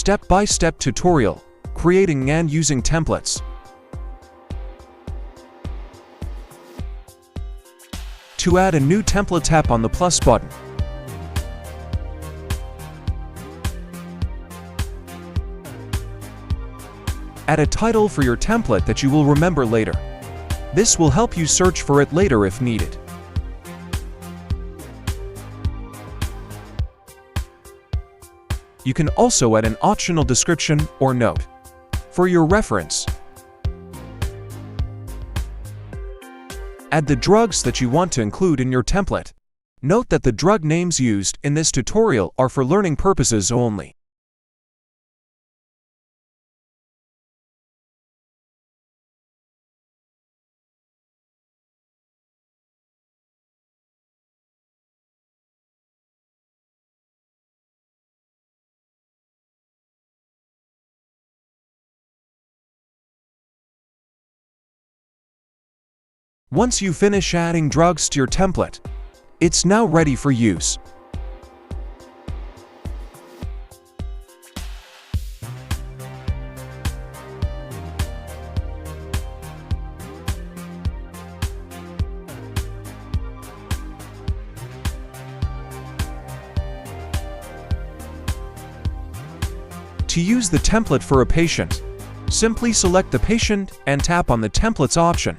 Step-by-step tutorial, creating and using templates. To add a new template, tap on the plus button. Add a title for your template that you will remember later. This will help you search for it later if needed. You can also add an optional description or note for your reference. Add the drugs that you want to include in your template. Note that the drug names used in this tutorial are for learning purposes only. Once you finish adding drugs to your template, it's now ready for use. To use the template for a patient, simply select the patient and tap on the templates option.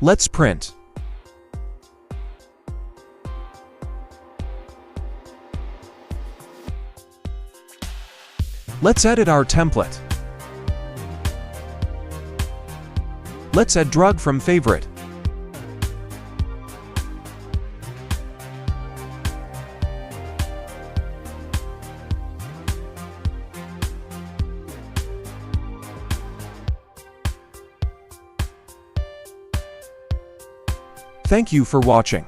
Let's print. Let's edit our template. Let's add drug from favorite. Thank you for watching.